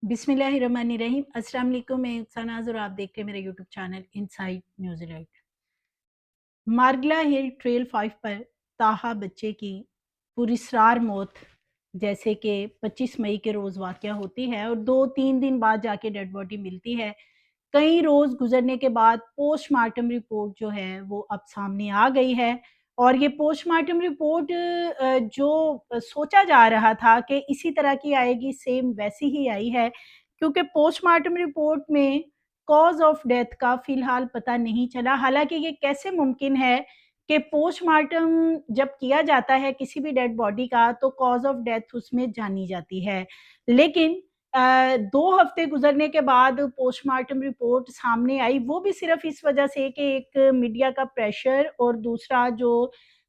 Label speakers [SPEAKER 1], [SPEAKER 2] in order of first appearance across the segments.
[SPEAKER 1] बिस्मिल्लाहिर्रहमानिर्रहीम। अस्सलाम वालेकुम। मैं उत्साह और आप देख रहे हैं मेरा YouTube channel inside New Zealand. Margalla hill trail 5 पर ताहा बच्चे की पुरस्रार मौत जैसे कि 25 मई के रोज़ वाक़या होती है और 2-3 दिन बाद जाके डेड बॉडी मिलती है। कई रोज़ गुज़रने के बाद पोस्टमार्टम रिपोर्ट जो है वो अब सामने आ गई है और ये पोस्टमार्टम रिपोर्ट जो सोचा जा रहा था कि इसी तरह की आएगी सेम वैसी ही आई है, क्योंकि पोस्टमार्टम रिपोर्ट में कॉज़ ऑफ डेथ का फ़िलहाल पता नहीं चला। हालाँकि ये कैसे मुमकिन है कि पोस्टमार्टम जब किया जाता है किसी भी डेड बॉडी का तो कॉज़ ऑफ डेथ उसमें जानी जाती है। लेकिन 2 हफ्ते गुज़रने के बाद पोस्टमार्टम रिपोर्ट सामने आई, वो भी सिर्फ़ इस वजह से कि एक मीडिया का प्रेशर और दूसरा जो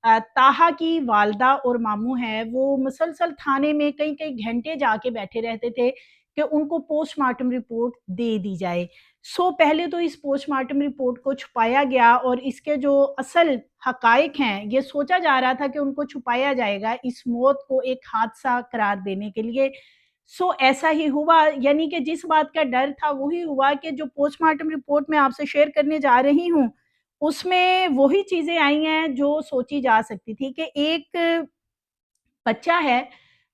[SPEAKER 1] ताहा की वालदा और मामू हैं, वो मुसलसल थाने में कई-कई घंटे जाके बैठे रहते थे कि उनको पोस्टमार्टम रिपोर्ट दे दी जाए। पहले तो इस पोस्टमार्टम रिपोर्ट को छुपाया गया और इसके जो असल हक़ाइक़ हैं, ये सोचा जा रहा था कि उनको छुपाया जाएगा, इस मौत को एक हादसा करार देने के लिए। ऐसा ही हुआ, यानी कि जिस बात का डर था वही हुआ कि जो पोस्टमार्टम रिपोर्ट मैं आपसे शेयर करने जा रही हूँ, उसमें वही चीज़ें आई हैं जो सोची जा सकती थी कि एक बच्चा है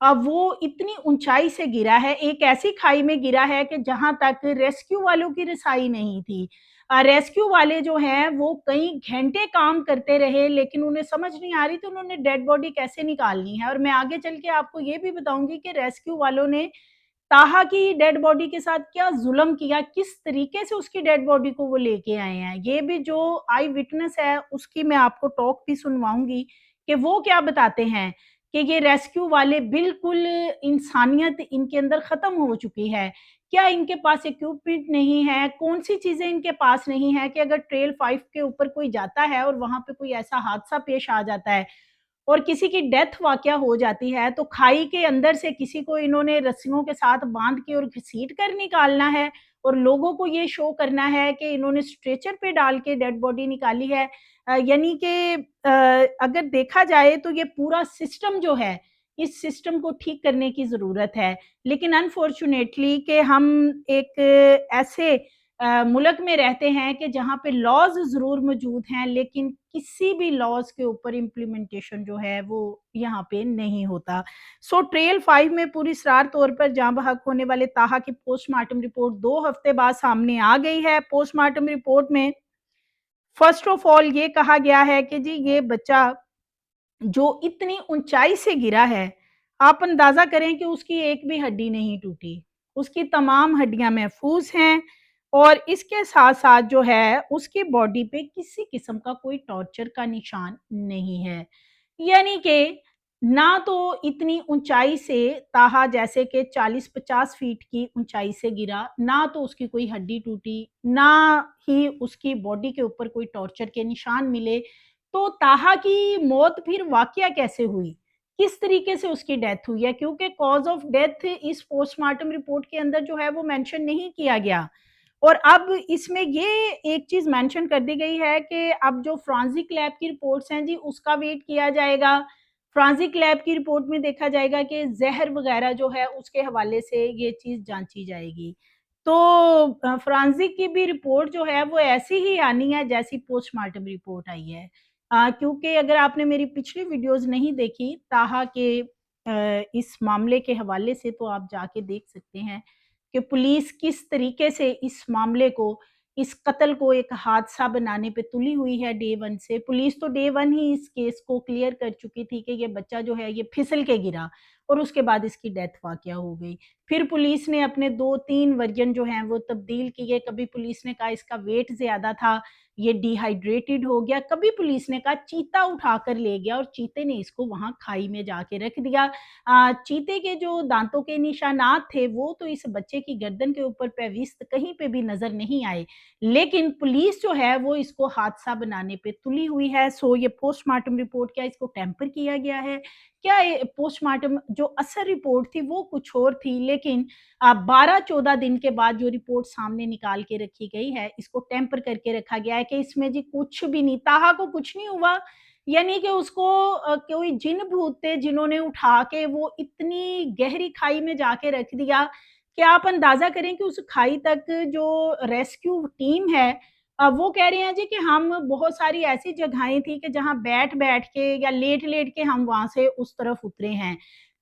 [SPEAKER 1] वो इतनी ऊँचाई से गिरा है, एक ऐसी खाई में गिरा है कि जहाँ तक रेस्क्यू वालों की रसाई नहीं थी। रेस्क्यू वाले जो हैं वो कई घंटे काम करते रहे लेकिन उन्हें समझ नहीं आ रही थी उन्होंने डेड बॉडी कैसे निकालनी है और मैं आगे चल के आपको ये भी बताऊँगी कि रेस्क्यू वालों ने ताहा की डेड बॉडी के साथ क्या ज़ुल्म किया, किस तरीके से उसकी डेड बॉडी को वो लेके आए हैं। ये भी जो आई विटनेस है उसकी मैं आपको टॉक भी सुनवाऊँगी कि वो क्या बताते हैं कि ये रेस्क्यू वाले बिल्कुल इंसानियत इनके अंदर ख़त्म हो चुकी है। क्या इनके पास इक्विपमेंट नहीं है, कौन-सी चीज़ें इनके पास नहीं है कि अगर ट्रेल 5 के ऊपर कोई जाता है और वहाँ पे कोई ऐसा हादसा पेश आ जाता है और किसी की डेथ वाक़या हो जाती है, तो खाई के अंदर से किसी को इन्होंने रस्सियों के साथ बाँध के और घसीट कर निकालना है और लोगों को ये शो करना है कि इन्होंने स्ट्रेचर पे डाल के डेड बॉडी निकाली है। यानी कि अगर देखा जाए तो ये पूरा सिस्टम जो है, इस सिस्टम को ठीक करने की ज़रूरत है। लेकिन अनफॉर्च्यूनेटली कि हम एक ऐसे मुल्क में रहते हैं कि जहाँ पे लॉज़ ज़रूर मौजूद हैं, लेकिन किसी भी लॉज़ के ऊपर इम्प्लीमेंटेशन जो है वो यहाँ पे नहीं होता। ट्रेल 5 में पुरस्रार तौर पर जाँ बहक होने वाले ताहा की पोस्टमार्टम रिपोर्ट 2 हफ्ते बाद सामने आ गई है। पोस्टमार्टम रिपोर्ट में फर्स्ट ऑफ ऑल ये कहा गया है कि जी ये बच्चा जो इतनी ऊँचाई से गिरा है, आप अंदाज़ा करें कि उसकी एक भी हड्डी नहीं टूटी। उसकी तमाम हड्डियाँ महफूज़ हैं और इसके साथ-साथ जो है उसकी बॉडी पे किसी किस्म का कोई टॉर्चर का निशान नहीं है। यानी कि ना तो इतनी ऊँचाई से ताहा जैसे कि 40-50 फीट की ऊँचाई से गिरा, ना तो उसकी कोई हड्डी टूटी, ना ही उसकी बॉडी के ऊपर कोई टॉर्चर के निशान मिले। तो ताहा की मौत फिर वाक़या कैसे हुई? किस तरीके से उसकी डेथ हुई है? क्योंकि कॉज़ ऑफ डेथ इस पोस्टमार्टम रिपोर्ट के अंदर जो है वो मेंशन नहीं किया गया। और अब इसमें ये एक चीज़ मेंशन कर दी गई है कि अब जो फोरेंसिक लैब की रिपोर्ट्स हैं जी उसका वेट किया जाएगा। फोरेंसिक लैब की रिपोर्ट में देखा जाएगा कि ज़हर वग़ैरह जो है उसके हवाले से ये चीज़ जाँची जाएगी। तो फोरेंसिक की भी रिपोर्ट जो है वो ऐसी ही आनी है जैसी पोस्टमार्टम रिपोर्ट आई है। क्योंकि अगर आपने मेरी पिछली वीडियोज़ नहीं देखी ताहा के इस मामले के हवाले से तो आप जाके देख सकते हैं कि पुलिस किस तरीके से इस मामले को, इस कत्ल को एक हादसा बनाने पे तुली हुई है डे 1 से। पुलिस तो डे 1 ही इस केस को क्लियर कर चुकी थी कि ये बच्चा जो है ये फिसल के गिरा और उसके बाद इसकी डेथ वाक़या हो गई। फिर पुलिस ने अपने 2-3 वर्जन जो हैं वो तब्दील किए। कभी पुलिस ने कहा इसका वेट ज़्यादा था, ये डिहाइड्रेटेड हो गया। कभी पुलिस ने कहा चीता उठाकर ले गया और चीते ने इसको वहाँ खाई में जाके रख दिया। चीते के जो दाँतों के निशानात थे वो तो इस बच्चे की गर्दन के ऊपर पेविस्त कहीं पे भी नज़र नहीं आए। लेकिन पुलिस जो है वो इसको हादसा बनाने पे तुली हुई है। ये पोस्टमार्टम रिपोर्ट क्या इसको टेम्पर किया गया है? क्या ये पोस्टमार्टम जो असल रिपोर्ट थी वो कुछ और थी, लेकिन 12-14 दिन के बाद जो रिपोर्ट सामने निकाल के रखी गई है, इसको टेम्पर करके रखा गया है कि इसमें जी कुछ भी नहीं, ताहा को कुछ नहीं हुआ। यानी कि उसको कोई जिन भूत थे जिन्होंने उठा के वो इतनी गहरी खाई में जाके रख दिया क्या आप अंदाज़ा करें कि उस खाई तक जो रेस्क्यू टीम है वो कह रहे हैं जी कि हम बहुत सारी ऐसी जगहें थी कि जहाँ बैठ-बैठ के या लेट-लेट के हम वहाँ से उस तरफ उतरे हैं।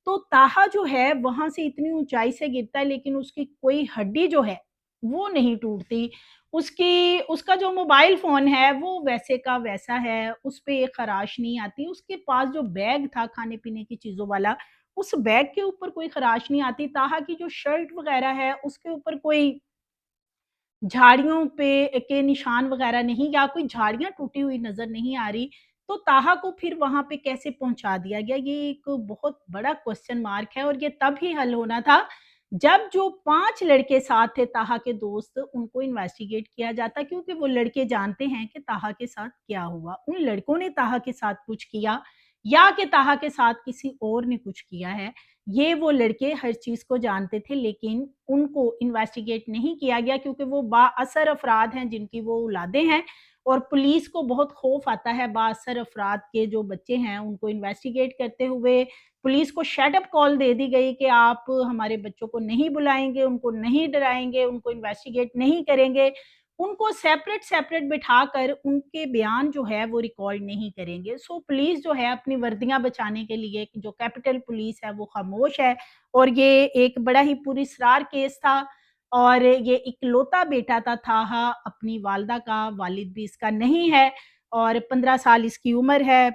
[SPEAKER 1] तो ताहा जो है वहाँ से इतनी ऊँचाई से गिरता है लेकिन उसकी कोई हड्डी जो है, वो नहीं टूटती। उसका जो मोबाइल फ़ोन है वो वैसे का वैसा है, उस पे एक ख़राश नहीं आती। उसके पास जो बैग था खाने-पीने की चीज़ों वाला, उस बैग के ऊपर कोई ख़राश नहीं आती। ताहा की जो शर्ट वग़ैरह है उसके ऊपर कोई झाड़ियों पे के निशान वग़ैरह नहीं या कोई झाड़ियाँ टूटी हुई नज़र नहीं आ रही। तो ताहा को फिर वहाँ पे कैसे पहुँचा दिया गया? ये एक बहुत बड़ा क्वेश्चन मार्क है और ये तब ही हल होना था, जब जो 5 लड़के साथ थे ताहा के दोस्त, उनको इन्वेस्टिगेट किया जाता क्योंकि वो लड़के जानते हैं कि ताहा के साथ क्या हुआ। उन लड़कों ने ताहा के साथ कुछ किया या कि ताहा के साथ किसी और ने कुछ किया है, ये वो लड़के हर चीज़ को जानते थे लेकिन उनको इन्वेस्टिगेट नहीं किया गया क्योंकि वो बाअसर अफ़राद हैं जिनकी वो औलादें हैं और पुलिस को बहुत खौफ आता है बाअसर अफ़राद के जो बच्चे हैं उनको इन्वेस्टिगेट करते हुए। पुलिस को शट अप कॉल दे दी गई कि आप हमारे बच्चों को नहीं बुलाएँगे, उनको नहीं डराएँगे, उनको इन्वेस्टिगेट नहीं करेंगे। उनको सेपरेट-सेपरेट बिठाकर उनके बयान जो है वो रिकॉर्ड नहीं करेंगे। सो पुलिस जो है अपनी वर्दियाँ बचाने के लिए जो कैपिटल पुलिस है वो खामोश है और ये एक बड़ा ही पुरस्रार केस था और ये इकलौता बेटा था ताहा अपनी वालिदा का, वालिद भी इसका नहीं है और 15 साल इसकी उम्र है।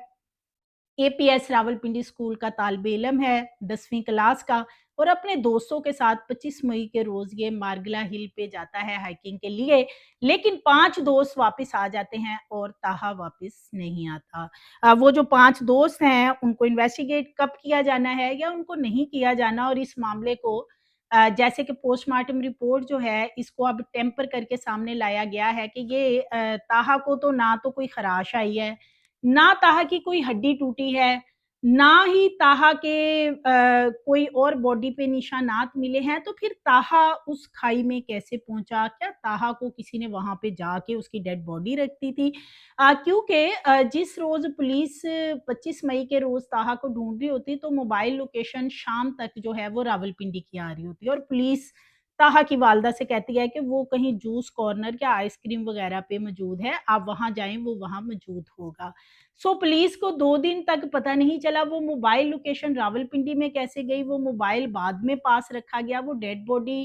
[SPEAKER 1] एपीएस रावलपिंडी स्कूल का तालिब-इल्म है 10वीं क्लास का और अपने दोस्तों के साथ 25 मई के रोज़ ये मार्गला हिल पे जाता है हाइकिंग के लिए, लेकिन 5 दोस्त वापस आ जाते हैं और ताहा वापस नहीं आता। वो जो 5 दोस्त हैं, उनको इन्वेस्टिगेट कब किया जाना है या उनको नहीं किया जाना और इस मामले को जैसे कि पोस्टमार्टम रिपोर्ट जो है, इसको अब टेम्पर करके सामने लाया गया है कि ये ताहा को तो ना तो कोई ख़राश आई है, ना ताहा की कोई हड्डी टूटी है, ना ही ताहा के कोई और बॉडी पे निशानात मिले हैं, तो फिर ताहा उस खाई में कैसे पहुँचा? क्या ताहा को किसी ने वहाँ पे जाके उसकी डेड बॉडी रख दी थी? क्योंकि जिस रोज़ पुलिस 25 मई के रोज़ ताहा को ढूँढ रही होती, तो मोबाइल लोकेशन शाम तक जो है वो रावलपिंडी की आ रही होती है और पुलिस ताहा की वालिदा से कहती है कि वो कहीं जूस कॉर्नर या आइसक्रीम वगैरह पे मौजूद है, आप वहाँ जाएँ, वो वहाँ मौजूद होगा। सो पुलिस को 2 दिन तक पता नहीं चला वो मोबाइल लोकेशन रावलपिंडी में कैसे गई, वो मोबाइल बाद में पास रखा गया, वो डेड बॉडी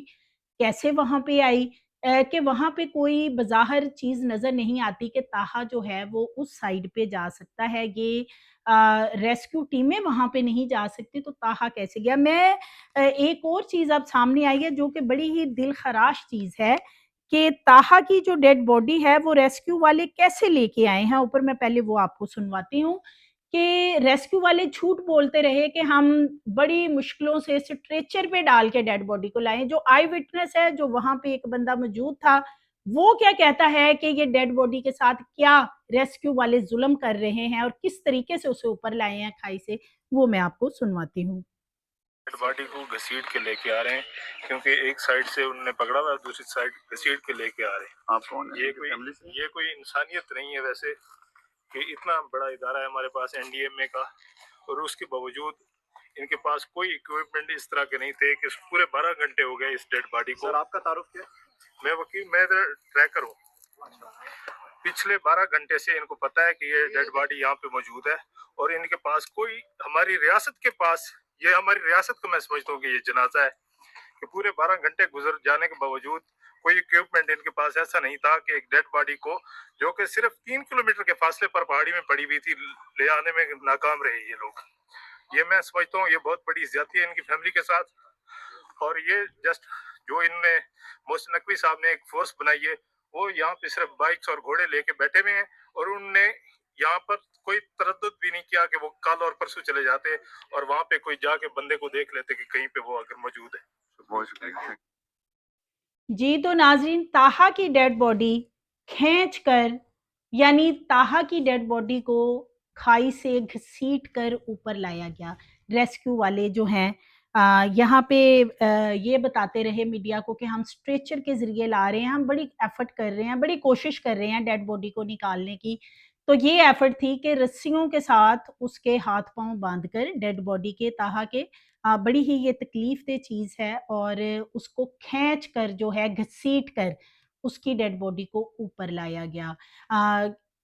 [SPEAKER 1] कैसे वहाँ पे आई कि वहाँ पे कोई बज़ाहिर चीज़ नज़र नहीं आती कि ताहा जो है वो उस साइड पे जा सकता है। ये रेस्क्यू टीमें वहाँ पे नहीं जा सकती तो ताहा कैसे गया? एक और चीज़ अब सामने आई है जो कि बड़ी ही दिलखराश चीज़ है कि ताहा की जो डेड बॉडी है वो रेस्क्यू वाले कैसे लेके आए हैं? ऊपर मैं पहले वो आपको सुनवाती हूँ कि रेस्क्यू वाले झूठ बोलते रहे कि हम बड़ी मुश्किलों से स्ट्रेचर पे डाल के डेड बॉडी को लाए। जो आई विटनेस है, जो वहाँ पे एक बंदा मौजूद था, वो क्या कहता है कि ये डेड बॉडी के साथ क्या रेस्क्यू वाले ज़ुल्म कर रहे हैं और किस तरीके से उसे ऊपर लाए हैं खाई से, वो मैं आपको सुनवाती हूँ।
[SPEAKER 2] डेड बॉडी को घसीट के लेके आ रहे हैं क्योंकि एक साइड से उन्होंने पकड़ा हुआ है, दूसरी साइड घसीट के लेके आ रहे हैं।
[SPEAKER 3] आप कौन है?
[SPEAKER 2] ये कोई इंसानियत नहीं है वैसे कि इतना बड़ा इदारा है हमारे पास एनडीएमए का और उसके बावजूद इनके पास कोई इक्विपमेंट इस तरह के नहीं थे कि पूरे 12 घंटे हो गए इस डेड बॉडी को।
[SPEAKER 3] सर आपका तारुफ क्या है?
[SPEAKER 2] मैं ट्रैकर हूँ। पिछले 12 घंटे से इनको पता है कि ये डेड बॉडी यहाँ पे मौजूद है और इनके पास कोई हमारी रियासत के पास ये हमारी रियासत को मैं समझता हूँ कि ये जनाजा है कि पूरे 12 घंटे गुजर जाने के बावजूद कोई इक्विपमेंट इनके पास ऐसा नहीं था कि एक डेड बॉडी को जो कि सिर्फ 3 किलोमीटर के फासले पर पहाड़ी में पड़ी हुई थी ले आने में नाकाम रहे ये लोग। ये मैं समझता हूँ ये बहुत बड़ी ज्यादती है इनकी फैमिली के साथ और ये जस्ट जो इनने मोहसिन नकवी साहब ने एक फोर्स बनाई है वो यहाँ पे सिर्फ बाइक्स और घोड़े लेके बैठे हुए हैं और उनने यहाँ पर कोई तरद्दुद भी नहीं किया कि वो कल और परसों चले जाते और वहां पे कोई जाके बंदे को देख लेते कि कहीं पे वो अगर मौजूद है।
[SPEAKER 3] बहुत शुक्रिया।
[SPEAKER 1] जी, तो नाज़रीन ताहा की डेड बॉडी खींचकर यानी ताहा की डेड बॉडी को खाई से घसीट कर ऊपर लाया गया। रेस्क्यू वाले जो हैं यहाँ पे ये बताते रहे मीडिया को कि हम स्ट्रेचर के ज़रिए ला रहे हैं, हम बड़ी एफ़र्ट कर रहे हैं, बड़ी कोशिश कर रहे हैं डेड बॉडी को निकालने की। तो ये एफ़र्ट थी कि रस्सियों के साथ उसके हाथ-पाँव बाँधकर डेड बॉडी के ताहा के बड़ी ही ये तकलीफ दे चीज़ है और उसको खींच कर जो है घसीट कर उसकी डेड बॉडी को ऊपर लाया गया।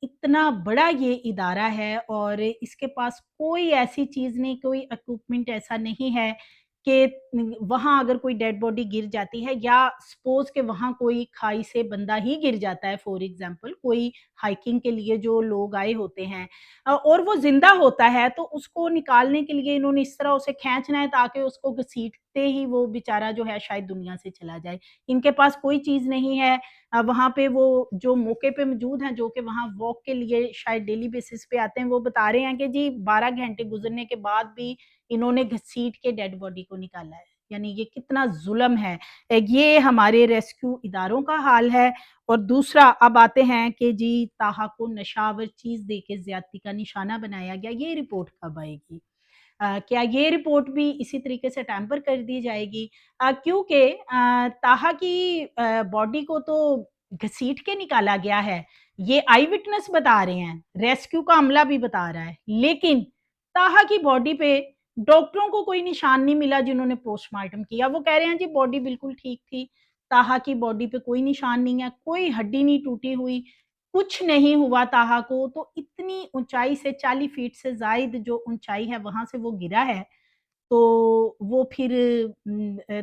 [SPEAKER 1] इतना बड़ा ये इदारा है और इसके पास कोई ऐसी चीज़ नहीं, कोई इक्विपमेंट ऐसा नहीं है कि वहाँ अगर कोई डेड बॉडी गिर जाती है या सपोज़ कि वहाँ कोई खाई से बंदा ही गिर जाता है, फॉर एग्ज़ाम्पल कोई हाइकिंग के लिए जो लोग आए होते हैं और वो ज़िंदा होता है, तो उसको निकालने के लिए इन्होंने इस तरह उसे खींचना है ताकि उसको घसीटते ही वो बेचारा जो है शायद दुनिया से चला जाए। इनके पास कोई चीज़ नहीं है। वहाँ पे वो जो मौके पे मौजूद हैं, जो कि वहाँ वॉक के लिए शायद डेली बेसिस पे आते हैं, वो बता रहे हैं कि जी 12 घंटे गुज़रने के बाद भी इन्होंने घसीट के डेड बॉडी को निकाला है। यानी ये कितना ज़ुल्म है। ये हमारे रेस्क्यू इदारों का हाल है। और दूसरा अब आते हैं कि जी ताहा को नशावर चीज़ देके ज़्यादती का निशाना बनाया गया, ये रिपोर्ट कब आएगी? क्या ये रिपोर्ट भी इसी तरीके से टैम्पर कर दी जाएगी? क्योंकि ताहा की बॉडी को तो घसीट के निकाला गया है, ये आई विटनेस बता रहे हैं, रेस्क्यू का अमला भी बता रहा है। लेकिन ताहा की बॉडी पे डॉक्टरों को कोई निशान नहीं मिला जिन्होंने पोस्टमार्टम किया। वो कह रहे हैं जी बॉडी बिल्कुल ठीक थी, ताहा की बॉडी पे कोई निशान नहीं है, कोई हड्डी नहीं टूटी हुई, कुछ नहीं हुआ ताहा को। तो इतनी ऊँचाई से 40 फीट से ज़ायद जो ऊँचाई है वहाँ से वो गिरा है, तो वो फिर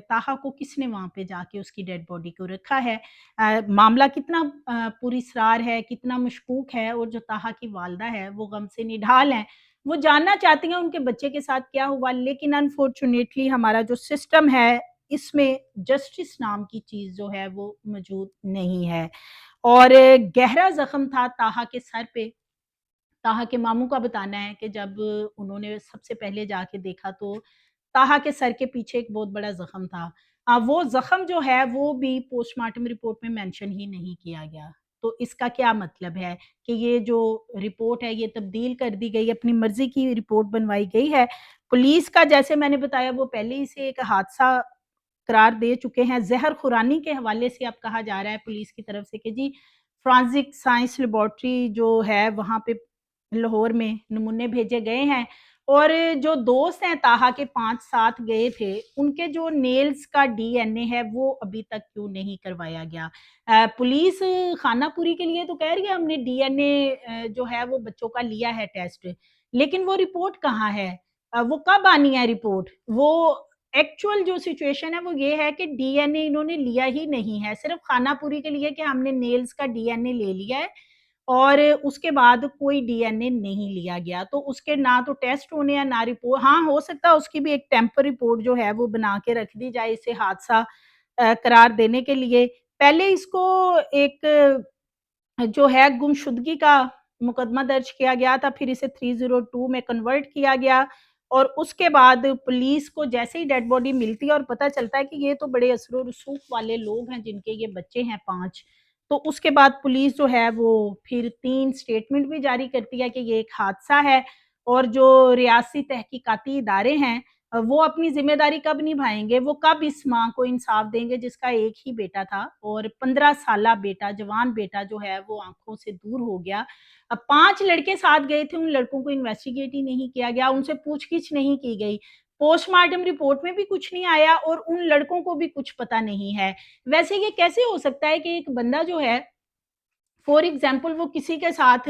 [SPEAKER 1] ताहा को किसने वहाँ पे जाके उसकी डेड बॉडी को रखा है? मामला कितना पुरस्रार है, कितना मशकूक है और जो ताहा की वालिदा है वो गम से निढाल हैं। वो जानना चाहती हैं उनके बच्चे के साथ क्या हुआ, लेकिन अनफॉर्च्यूनेटली हमारा जो सिस्टम है, इसमें जस्टिस नाम की चीज़ जो है वो मौजूद नहीं है। और गहरा ज़ख्म था ताहा के सर पे। ताहा के मामू का बताना है कि जब उन्होंने सबसे पहले जाके देखा तो ताहा के सर के पीछे एक बहुत बड़ा ज़ख्म था। वो ज़ख्म जो है वो भी पोस्टमार्टम रिपोर्ट में मेंशन ही नहीं किया गया। तो इसका क्या मतलब है कि ये जो रिपोर्ट है ये तब्दील कर दी गई, अपनी मर्ज़ी की रिपोर्ट बनवाई गई है। पुलिस का जैसे मैंने बताया वो पहले ही से एक हादसा करार दे चुके हैं। ज़हर खुरानी के हवाले से अब कहा जा रहा है पुलिस की तरफ से कि जी फोरेंसिक साइंस लैबोरेटरी जो है वहाँ पे लाहौर में नमूने भेजे गए हैं और जो दोस्त हैं ताहा के 5 साथ गए थे, उनके जो नेल्स का डीएनए है वो अभी तक क्यों नहीं करवाया गया? पुलिस खानापुरी के लिए तो कह रही है हमने डीएनए जो है वो बच्चों का लिया है टेस्ट, लेकिन वो रिपोर्ट कहाँ है? वो कब आनी है रिपोर्ट? वो एक्चुअल जो सिचुएशन है वो ये है कि डीएनए इन्होंने लिया ही नहीं है, सिर्फ़ खानापुरी के लिए कि हमने नेल्स का डीएनए ले लिया है और उसके बाद कोई डीएनए नहीं लिया गया। तो उसके ना तो टेस्ट होने हैं, ना रिपोर्ट। हाँ, हो सकता है उसकी भी एक टेम्पर रिपोर्ट जो है वो बना के रख दी जाए इसे हादसा करार देने के लिए। पहले इसको एक जो है गुमशुदगी का मुकदमा दर्ज किया गया था, फिर इसे 302 में कन्वर्ट किया गया और उसके बाद पुलिस को जैसे ही डेड बॉडी मिलती है और पता चलता है कि ये तो बड़े असर और रसूख वाले लोग हैं जिनके ये बच्चे हैं 5, तो उसके बाद पुलिस जो है वो फिर 3 स्टेटमेंट भी जारी करती है कि ये एक हादसा है और जो रियासी तहकीकाती इदारे हैं वो अपनी ज़िम्मेदारी कब निभाएँगे? वो कब इस माँ को इंसाफ देंगे जिसका एक ही बेटा था और 15 साला बेटा, जवान बेटा जो है वो आँखों से दूर हो गया। अब 5 लड़के साथ गए थे, उन लड़कों को इन्वेस्टिगेट ही नहीं किया गया, उनसे पूछ-गिछ नहीं की गई। पोस्टमार्टम रिपोर्ट में भी कुछ नहीं आया और उन लड़कों को भी कुछ पता नहीं है। वैसे ये कैसे हो सकता है कि एक बंदा जो है फॉर एग्ज़ाम्पल वो किसी के साथ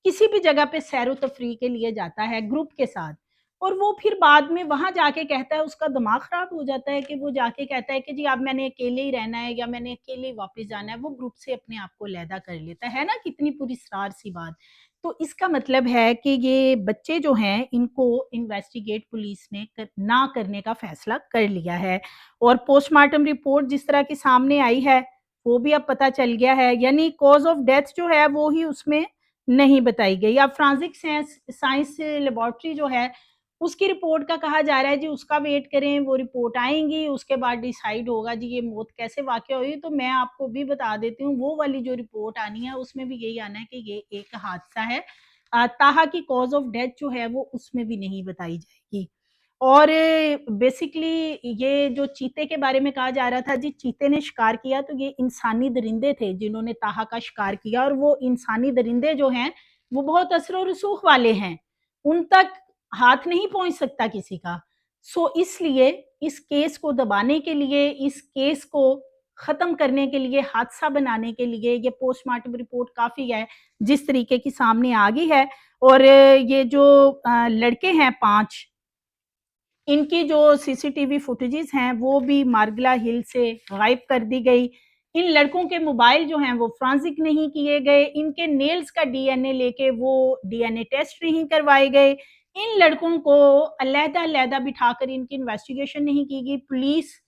[SPEAKER 1] किसी भी जगह पे सैरो-तफरीह के लिए जाता है ग्रुप के साथ और वो फिर बाद में वहाँ जाके कहता है उसका दिमाग ख़राब हो जाता है कि वो जाके कहता है कि जी अब मैंने अकेले ही रहना है या मैंने अकेले ही वापस जाना है, वो ग्रुप से अपने आप को अलहदा कर लेता है ना? कितनी पुरस्रार सी बात। तो इसका मतलब है कि ये बच्चे जो हैं इनको इन्वेस्टिगेट पुलिस ने ना करने का फ़ैसला कर लिया है और पोस्टमार्टम रिपोर्ट जिस तरह की सामने आई है वो भी अब पता चल गया है, यानी कॉज़ ऑफ डेथ जो है वो ही उसमें नहीं बताई गई। अब फोरेंसिक साइंस लैबोरेटरी जो है, उसकी रिपोर्ट का कहा जा रहा है जी उसका वेट करें, वो रिपोर्ट आएँगी, उसके बाद डिसाइड होगा जी ये मौत कैसे वाक़या हुई। तो मैं आपको भी बता देती हूँ, वो वाली जो रिपोर्ट आनी है उसमें भी यही आना है कि ये एक हादसा है। ताहा की कॉज़ ऑफ डेथ जो है वो उसमें भी नहीं बताई जाएगी। और बेसिकली ये जो चीते के बारे में कहा जा रहा था जी चीते ने शिकार किया तो ये इंसानी दरिंदे थे जिन्होंने ताहा का शिकार किया और वो इंसानी दरिंदे जो हैं वो बहुत असर और रसूख वाले हैं। उन तक हाथ नहीं पहुँच सकता किसी का। सो इसलिए इस केस को दबाने के लिए, इस केस को ख़त्म करने के लिए, हादसा बनाने के लिए ये पोस्टमार्टम रिपोर्ट काफ़ी है, जिस तरीके की सामने आ गई है। और ये जो लड़के हैं 5, इनकी जो सीसीटीवी फुटेजेस हैं वो भी मार्गला हिल से गायब कर दी गई। इन लड़कों के मोबाइल जो हैं वो फोरेंसिक नहीं किए गए, इनके नेल्स का डीएनए लेके वो डीएनए टेस्ट नहीं करवाए गए। इन लड़कों को अलहदा-अलहदा बिठाकर इनकी इन्वेस्टिगेशन नहीं की गई। पुलिस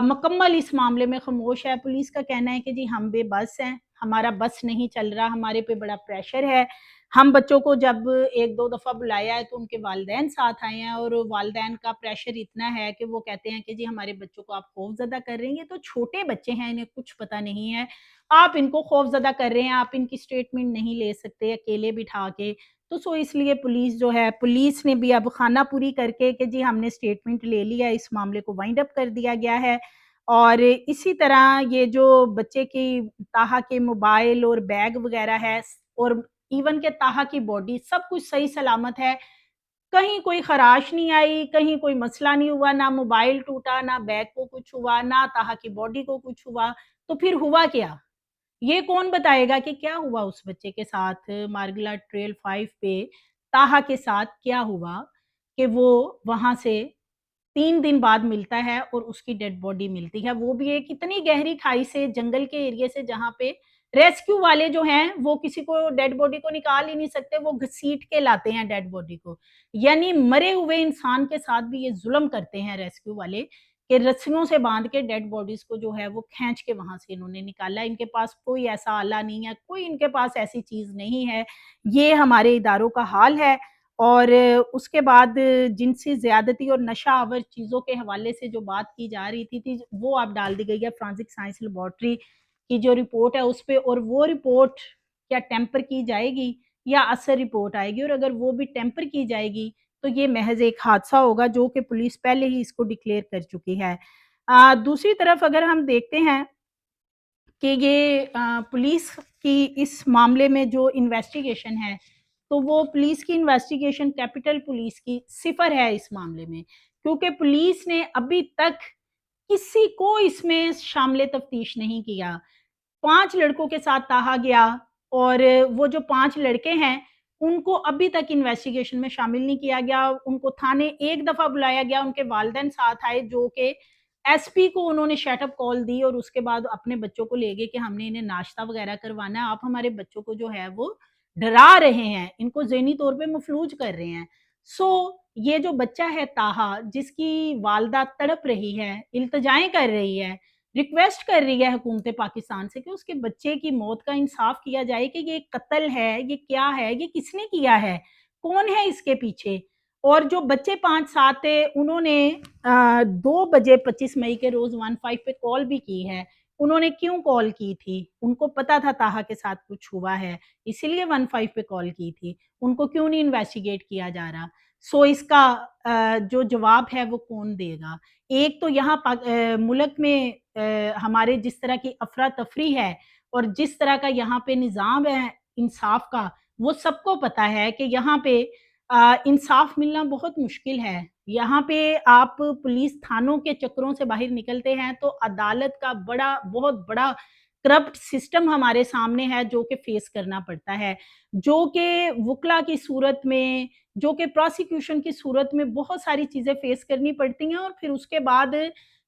[SPEAKER 1] मुकम्मल इस मामले में खामोश है। पुलिस का कहना है कि जी हम बेबस हैं, हमारा बस नहीं चल रहा, हमारे पे बड़ा प्रेशर है। हम बच्चों को जब 1-2 दफ़ा बुलाया है तो उनके वालिदैन साथ आए हैं और वालिदैन का प्रेशर इतना है कि वो कहते हैं कि जी हमारे बच्चों को आप खौफ़ज़दा कर रहे हैं, ये तो छोटे बच्चे हैं, इन्हें कुछ पता नहीं है। आप इनको खौफ़ज़दा कर रहे हैं, आप इनकी स्टेटमेंट नहीं ले सकते अकेले बिठा के। तो सो इसलिए पुलिस जो है, पुलिस ने भी अब खानापुरी करके कि जी हमने स्टेटमेंट ले लिया, इस मामले को वाइंड अप कर दिया गया है। और इसी तरह ये जो बच्चे की ताहा के मोबाइल और बैग वगैरह है और इवन के ताहा की बॉडी सब कुछ सही सलामत है। कहीं कोई ख़राश नहीं आई, कहीं कोई मसला नहीं हुआ, ना मोबाइल टूटा, ना बैग को कुछ हुआ, ना ताहा की बॉडी को कुछ हुआ। तो फिर हुआ क्या? ये कौन बताएगा कि क्या हुआ उस बच्चे के साथ मार्गला ट्रेल 5 पे ताहा के साथ क्या हुआ कि वो वहाँ से 3 दिन बाद मिलता है और उसकी डेड बॉडी मिलती है। वो भी एक इतनी गहरी खाई से, जंगल के एरिया से जहाँ पे रेस्क्यू वाले जो हैं, वो किसी को डेड बॉडी को निकाल ही नहीं सकते, वो घसीट के लाते हैं डेड बॉडी को। यानी मरे हुए इंसान के साथ भी ये ज़ुल्म करते हैं रेस्क्यू वाले कि रस्सियों से बाँध के डेड बॉडीज़ को जो है वो खींच के वहाँ से इन्होंने निकाला। इनके पास कोई ऐसा आला नहीं है, कोई इनके पास ऐसी चीज़ नहीं है। ये हमारे इदारों का हाल है। और उसके बाद जिनसी ज़्यादती और नशा आवर चीज़ों के हवाले से जो बात की जा रही थी वो अब डाल दी गई है फोरेंसिक साइंस लैबोरेटरी की जो रिपोर्ट है उस पे। और वो रिपोर्ट क्या टेम्पर की जाएगी या असर रिपोर्ट आएगी, और अगर वो भी टेम्पर की जाएगी तो ये महज़ एक हादसा होगा जो कि पुलिस पहले ही इसको डिक्लेयर कर चुकी है। दूसरी तरफ अगर हम देखते हैं कि ये पुलिस की इस मामले में जो इन्वेस्टिगेशन है, तो वो पुलिस की इन्वेस्टिगेशन कैपिटल पुलिस की सिफ़र है इस मामले में। क्योंकि पुलिस ने अभी तक किसी को इसमें शामिल तफ्तीश नहीं किया। 5 लड़कों के साथ ताहा गया और वो जो 5 लड़के हैं, उनको अभी तक इन्वेस्टिगेशन में शामिल नहीं किया गया। उनको थाने एक दफ़ा बुलाया गया, उनके वालिदैन साथ आए जो कि एसपी को उन्होंने शट-अप कॉल दी और उसके बाद अपने बच्चों को ले गए कि हमने इन्हें नाश्ता वग़ैरह करवाना है, आप हमारे बच्चों को जो है वो डरा रहे हैं, इनको ज़हनी तौर पे मफ़लूज कर रहे हैं। सो ये जो बच्चा है ताहा, जिसकी वालिदा तड़प रही है, इल्तिजाएँ कर रही है, रिक्वेस्ट कर रही है हुकूमत पाकिस्तान से कि उसके बच्चे की मौत का इंसाफ किया जाए कि ये कत्ल है, ये क्या है, ये किसने किया है, कौन है इसके पीछे। और जो बच्चे 5 साथ थे उन्होंने 2 बजे 25 मई के रोज़ 15 पे कॉल भी की है। उन्होंने क्यों कॉल की थी? उनको पता था ताहा के साथ कुछ हुआ है, इसीलिए 15 पे कॉल की थी। उनको क्यों नहीं इन्वेस्टिगेट किया जा रहा? सो इसका जो जवाब है वो कौन देगा? एक तो यहाँ मुल्क में हमारे जिस तरह की अफ़रा-तफ़री है और जिस तरह का यहाँ पे निज़ाम है इंसाफ़ का, वो सबको पता है कि यहाँ पे इंसाफ़ मिलना बहुत मुश्किल है। यहाँ पे आप पुलिस थानों के चक्करों से बाहर निकलते हैं तो अदालत का बहुत बड़ा करप्ट सिस्टम हमारे सामने है जो कि फ़ेस करना पड़ता है। जो कि वुकला की सूरत में, जो कि प्रोसिक्यूशन की सूरत में बहुत सारी चीज़ें फ़ेस करनी पड़ती हैं और फिर उसके बाद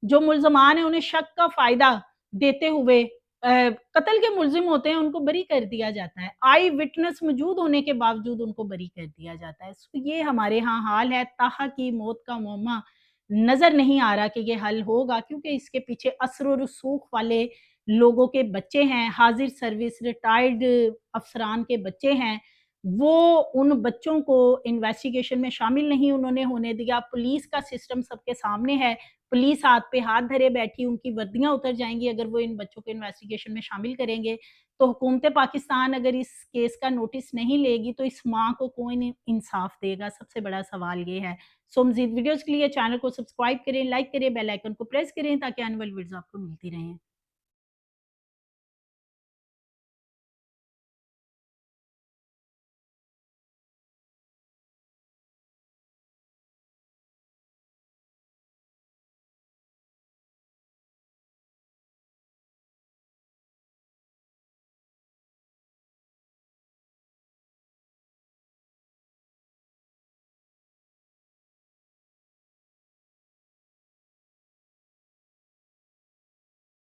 [SPEAKER 1] जो मुल्ज़मान हैं उन्हें शक का फ़ायदा देते हुए कत्ल के मुल्ज़िम होते हैं उनको बरी कर दिया जाता है। आई विटनेस मौजूद होने के बावजूद उनको बरी कर दिया जाता है। सो ये हमारे यहाँ हाल है। ताहा की मौत का मुअम्मा नज़र नहीं आ रहा कि ये हल होगा क्योंकि इसके पीछे असर और रसूख वाले लोगों के बच्चे हैं, हाज़िर सर्विस रिटायर्ड अफ़सरान के बच्चे हैं। वो उन बच्चों को इन्वेस्टिगेशन में शामिल नहीं उन्होंने होने दिया। पुलिस का सिस्टम सबके सामने है। पुलिस हाथ पे हाथ धरे बैठी, उनकी वर्दियाँ उतर जाएँगी अगर वो इन बच्चों को इन्वेस्टिगेशन में शामिल करेंगे। तो हुकूमत पाकिस्तान अगर इस केस का नोटिस नहीं लेगी तो इस माँ को कौन इंसाफ देगा? सबसे बड़ा सवाल ये है। सो मज़ीद वीडियोज़ के लिए चैनल को सब्सक्राइब करें, लाइक करें, बेल आइकन को प्रेस करें ताकि आने वाली वीडियोज़ आपको मिलती रहें।